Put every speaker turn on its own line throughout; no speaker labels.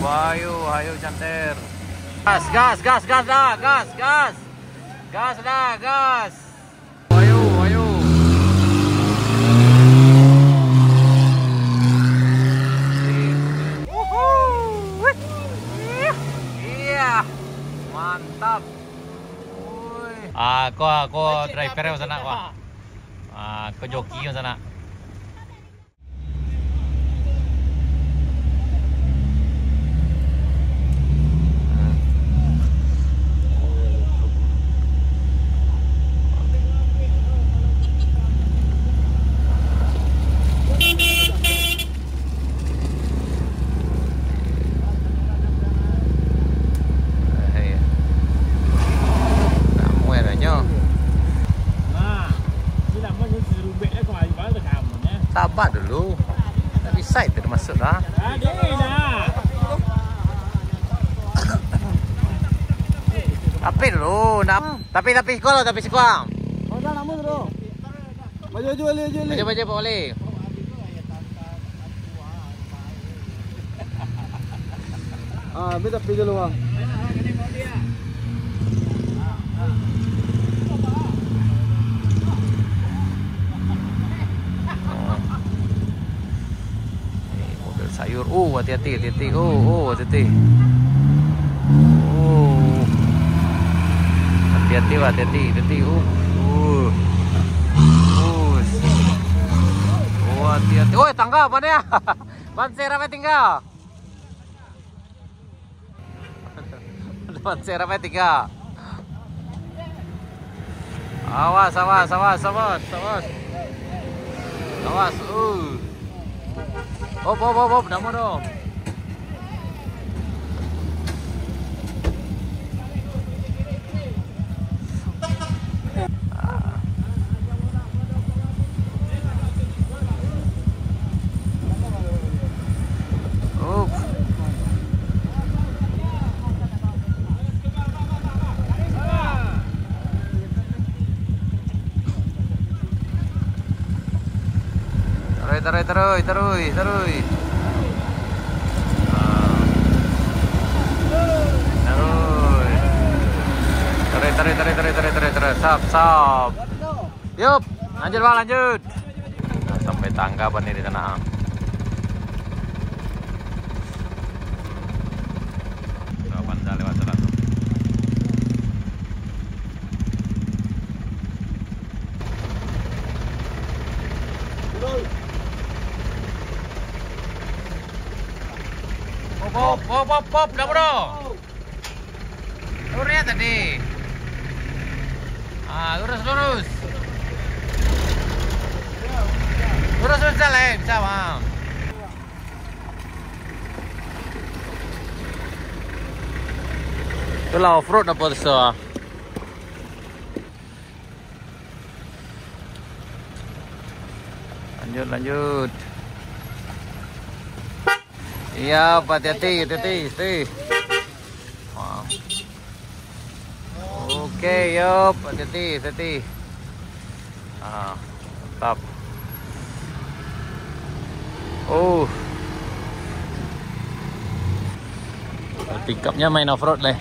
Ayo, ayo canter. Gas, gas, gas, gas dah, gas, gas. Gas dah, gas. Ayo, ayo. Iya. Mantap. Kau driver sana kau. Kau joki sana. Sabar dulu. Tapi side dah masuk dah. Tapi dulu, tapi sekolah, tapi sekolah.
Oh, dah nama dulu. Maju boleh.
Maju boleh.
Minta pergi dulu bang.
Sayur, hati-hati, hati-hati, hati-hati. Hati-hati, hati-hati, hati-hati. Oh, tangga mana ya? Ban serapnya tinggal. Ban serapnya tinggal. Awas. Hop, nama dong. Terus. Terus. Sap. Yup, lanjut bang, lanjut. Sampai tangga ban di sana. Banda lewat sana. Pop, dah bro. Lurusnya tadi. Lurus. Lurus jalan, bisa bang. Itulah off-road apa tu? Lanjut. Iya, hati-hati. Oke, yup, hati-hati. Mantap. Pickupnya main off-road lah.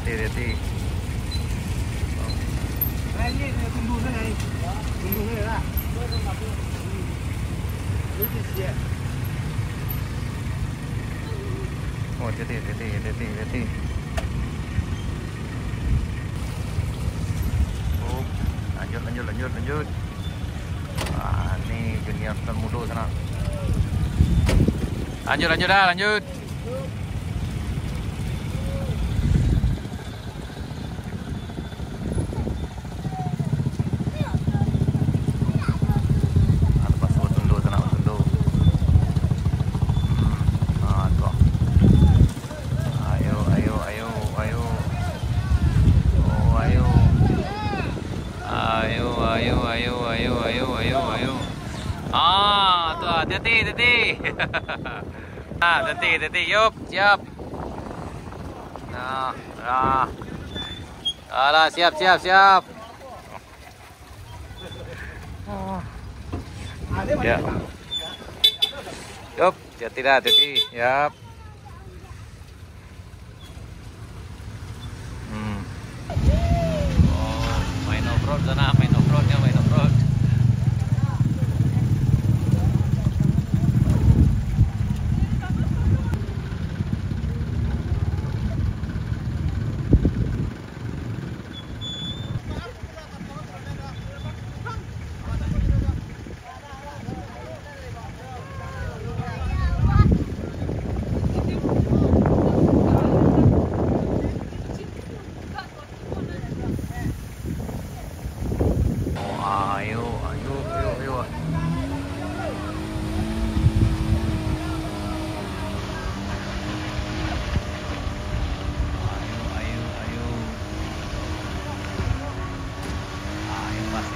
Hati-hati. Tunggu lah. Oh, hati-hati. Oh, lanjut. Ni junior termuda sana. Lanjut. Hati-hati. Hati-hati. Yup, siap. Nah. Nah. Alah, siap. Ya. Yup, hati-hati. Yap. Oh, main off-road sana, main off-road.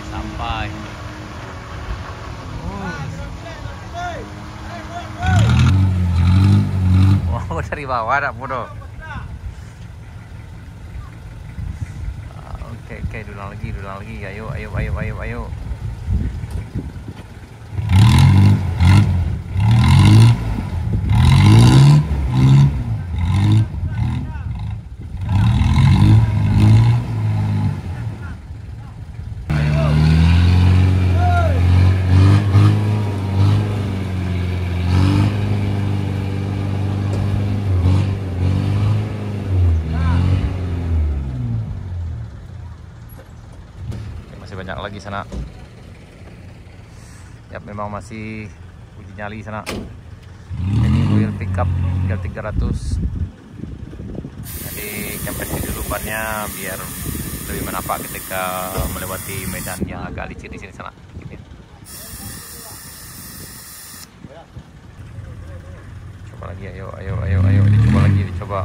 Sampai. Wow, dari bawah ada bodoh. Oke, dulang lagi. Ayo. Banyak lagi sana. Ya, memang masih uji nyali sana. Ini mobil pickup 300. Jadi kapasitas dulu bannya biar lebih menapak ketika melewati medan yang agak licin di sini sana. Coba lagi, ayo, dicoba.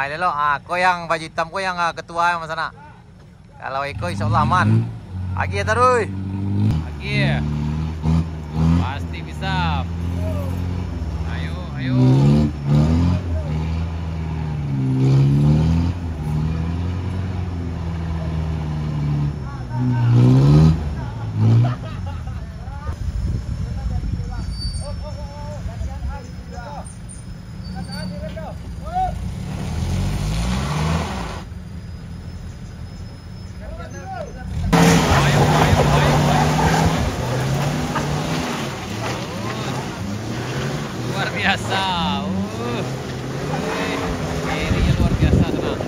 Ini lo, kau yang baju hitam, kau yang ketua yang sana. Kalau Eko insya Allah aman. Lagi ya taruh. Lagi ya. Pasti bisa. Ayo. Luar biasa. Ini luar biasa tenang.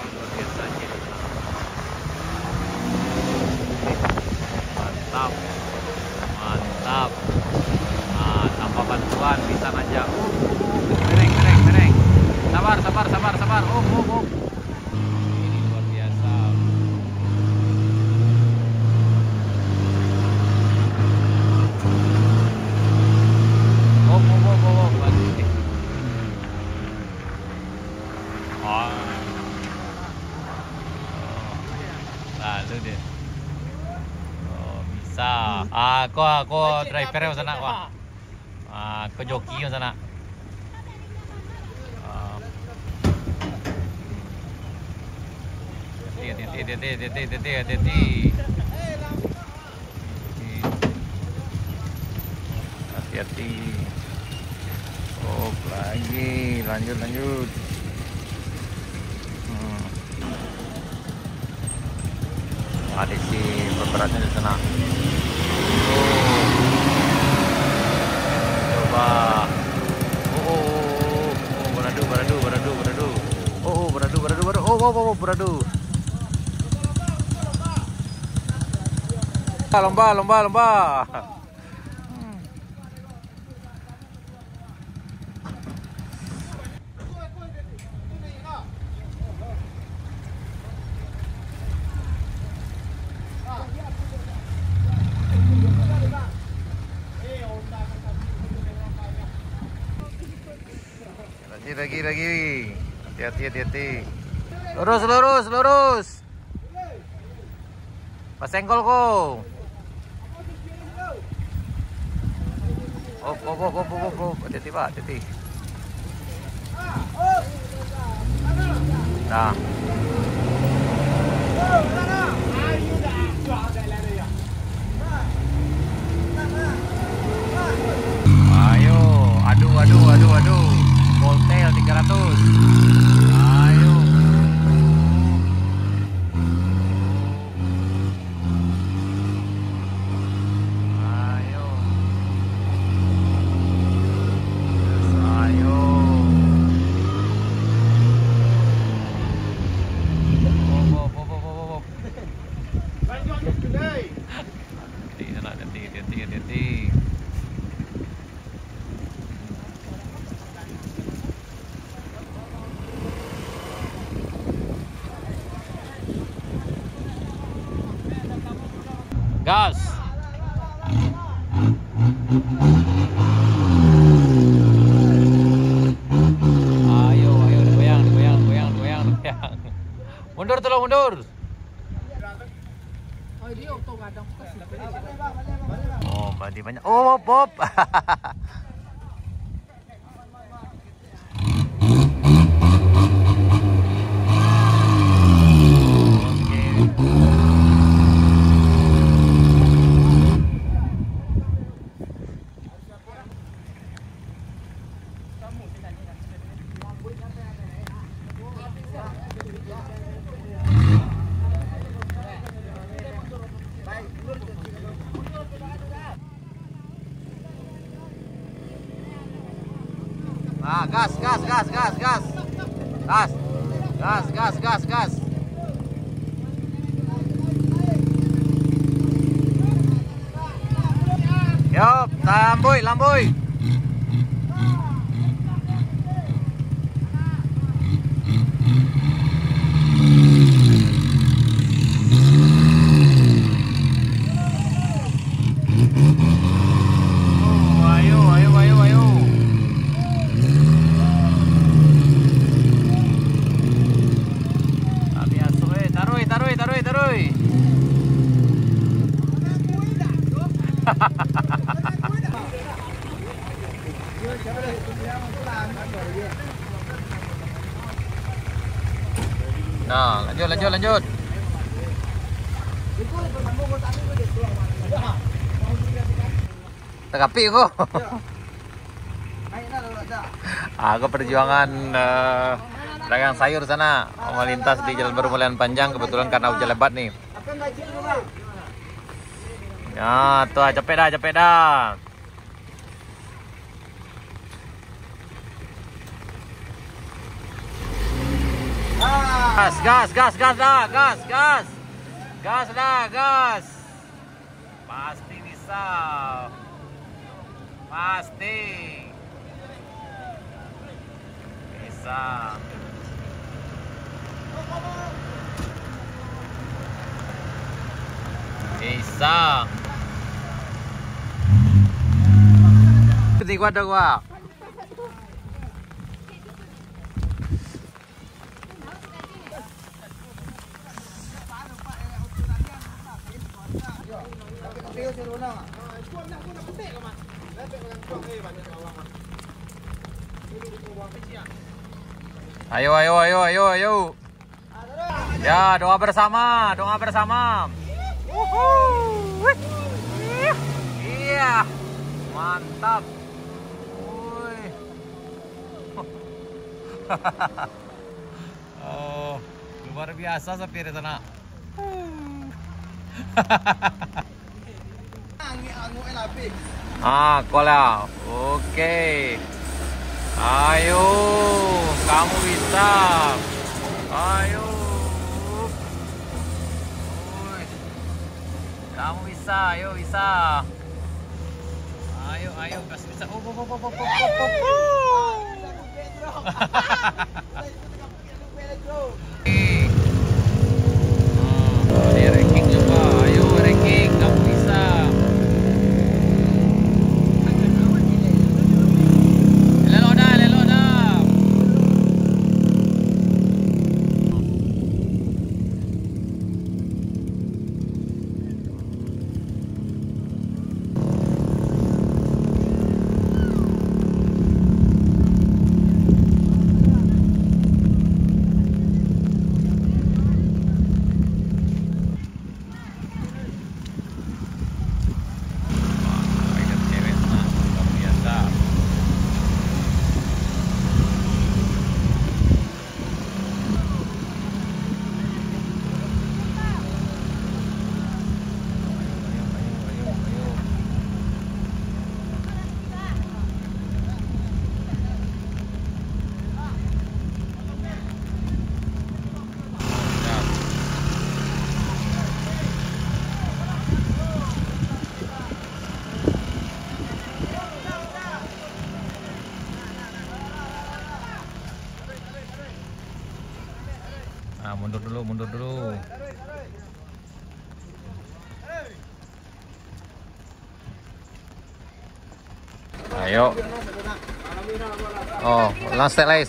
Luar biasa jadi. Mantap. Tanpa bantuan bisa aja. Mereng. Sabar. Ini luar biasa. Lalu deh. Bisa. Kau drivernya sana, wah. Kau joki sana. Hati-hati. Lagi, lanjut. Ada si beratnya di sana. Coba. Beradu. Lomba. Lagi. Hati-hati. Lurus. Pasenggol ko. Op. Hati-hati Pak, hati-hati. Nah. Ayo, adu. Voltail 300. Ayo. Hati-hati. Gas. Ayo, goyang. Mundur. Oh, berarti banyak. Oh, pop. Ah, gas. Yup, lamboi. Ayo. Taruh. Nah, lanjut. Tekapi kok. Aku perjuangan dagang sayur sana, melintas di Jalan Baru Mulian Panjang, kebetulan karena hujan lebat nih. Ya, tuh capek dah. Gas. Pasti bisa. Bisa. Ketik gua. Ayo. Ya, doa bersama. Iya. Mantap. Oh, luar biasa sepi di sana. Kola. Oke. Ayo, kamu bisa. Ayo. Kamu bisa. bisa, ayo bisa. Ayo, kasih bisa. Ini ranking juga, ayo ranking, kamu bisa. Lelo dah. Mundur dulu. Ayo. Oh, lang setelai.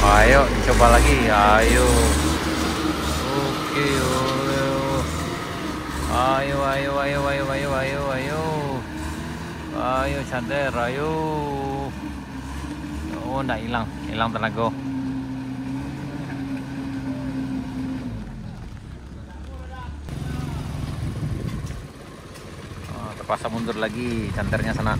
Ayo, coba lagi. Ayo. Oke, ayo Chandler, ayo. Oh, nggak hilang tenaga. Oh, terpaksa mundur lagi Chandlernya sana.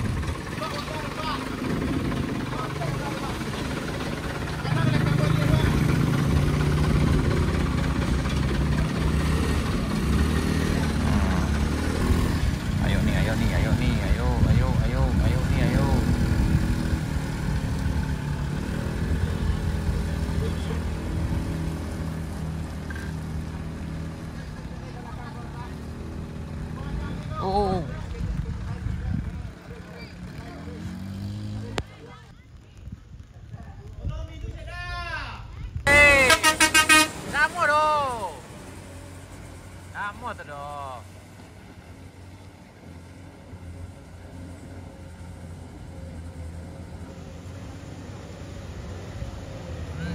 Oh. Hey, kamu dong. Kamu tuh dong.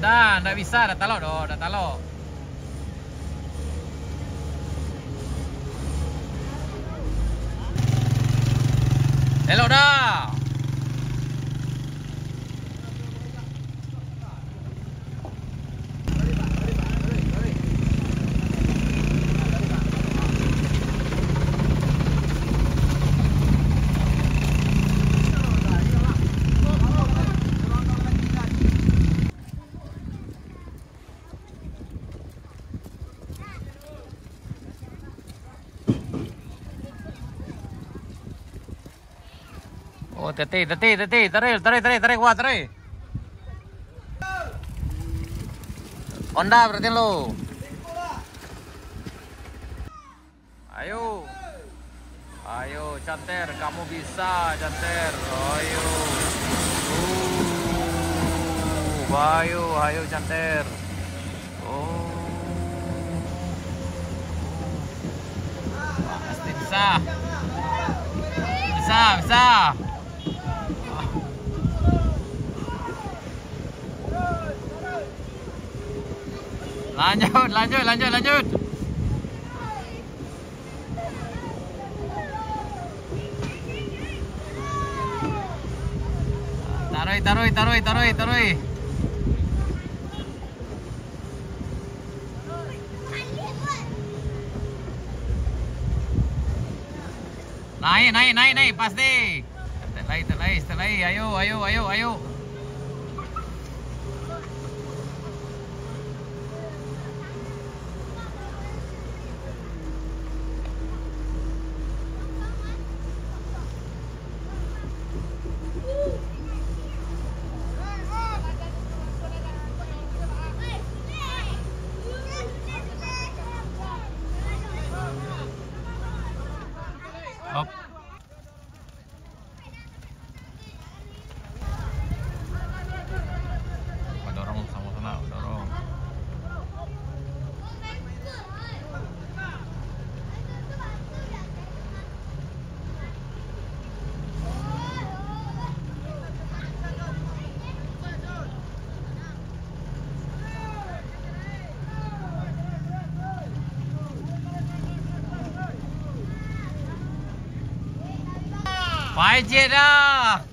Nggak bisa, udah talok. Hello dah. Oh, tarik, kuat, tarik. Honda berarti lo. Ayo, Chanter, kamu bisa, Chanter. Ayo, Chanter. Pasti bisa. Bisa. Lanjut. Taruh. Naik, pasti. Setelai. Ayo. Pijit dah.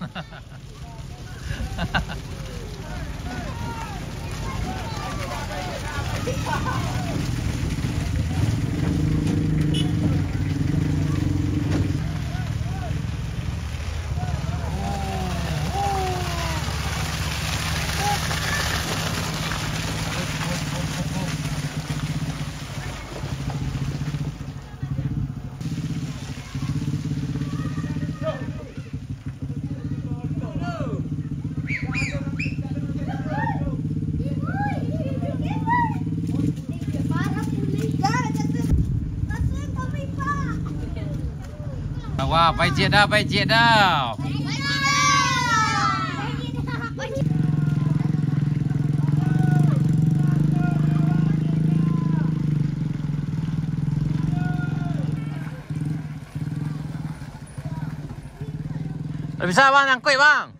Wah, pijit dah, pijit dah. Bisa bang, nyangkut bang.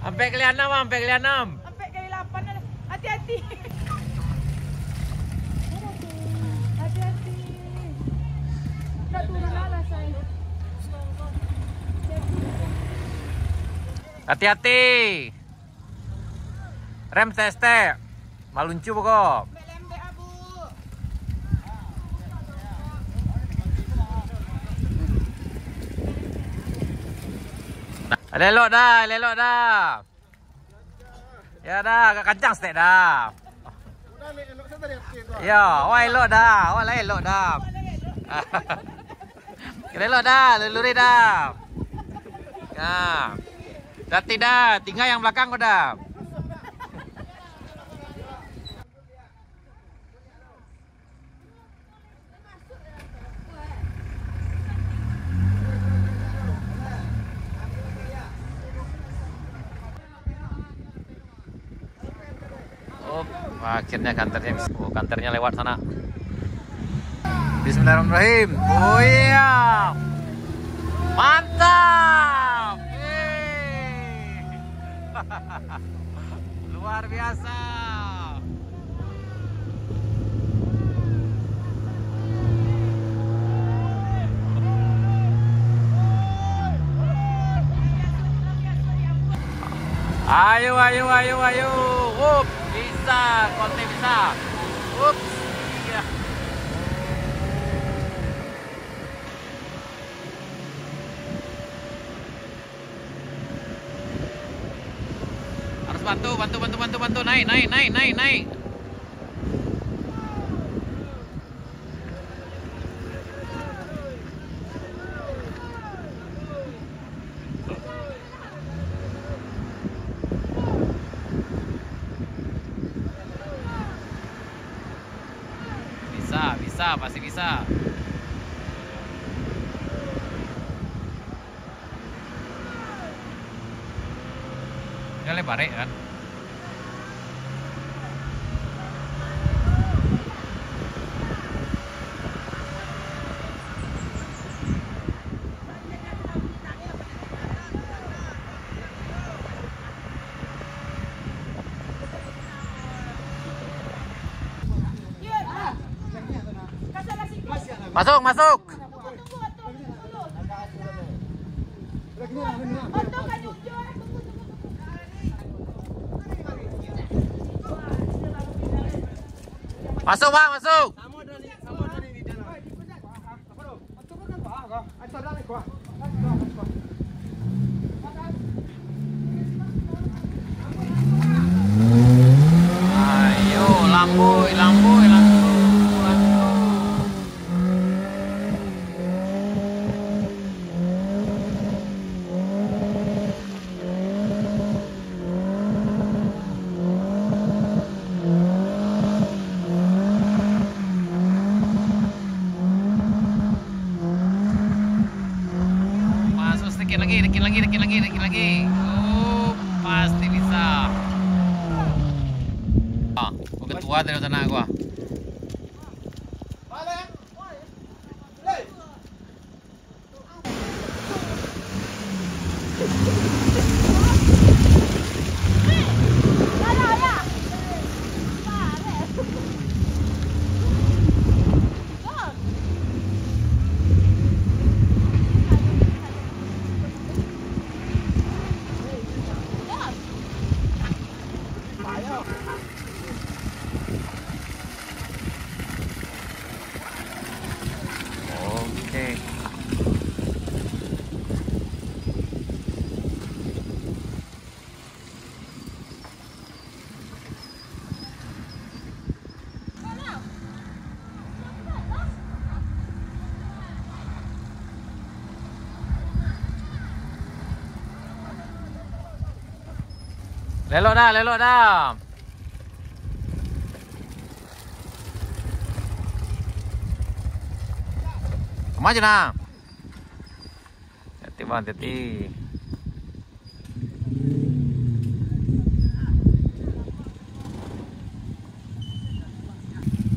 Sampai kali 6 bang, sampai kali 6.
Sampai kali 8 dah. Hati-hati. Hati-hati. Tak turun lah saya.
Hati-hati. Rem tes-tes. Maluncu pokok.
Lembek abu.
Elok dah, elok dah. Ya dah, agak kencang stek dah. Ya, awak elok dah, awak lah elok dah. Elok dah, luri dah. Ha. Hati dah, tinggal yang belakang kau dah. Oh, akhirnya kantornya, kantornya lewat sana. Bismillahirrahmanirrahim. Oh iya, mantap. Luar biasa. Ayo, ayo, ayo, ayo. Up, bisa, konten bisa. Ups, iya. Harus bantu, naik. Bisa, pasti bisa. Dia lebar kan? Masuk. Masuk bang, masuk. Ayo. Lamboy, lamboy, lamboy. Masuk sedikit lagi, dikit lagi. Oh, pasti bisa. Gua ketua dari sana gua. Oke. Lelok dah. Maju nak. Hati bang, hati.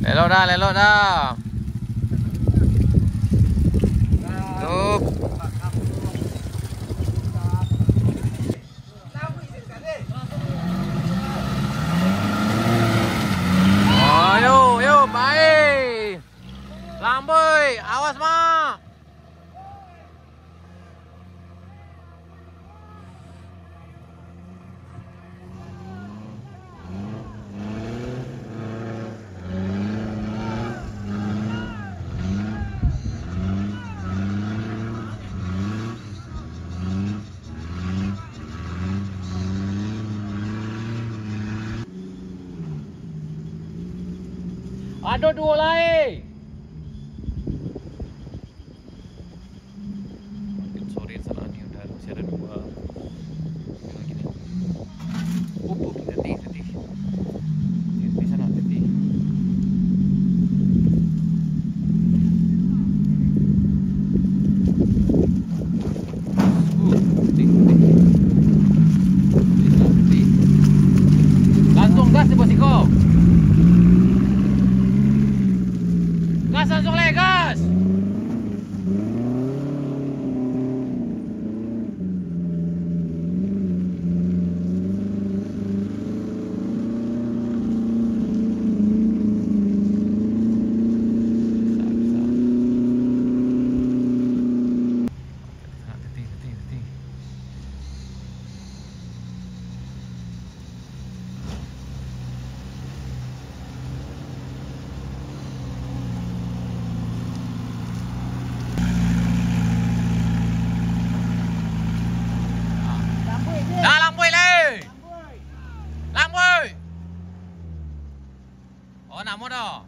Lelok dah. Tuh. Yo, baik. Lamboy, awas mak. Ada dua lain. Sorry sana ni udah ada dua. Gini. Hati. Di sana hati. Hati. Langsung gas di bosiko. Gas langsung gas. Lamboy. Oh, nak mau dah.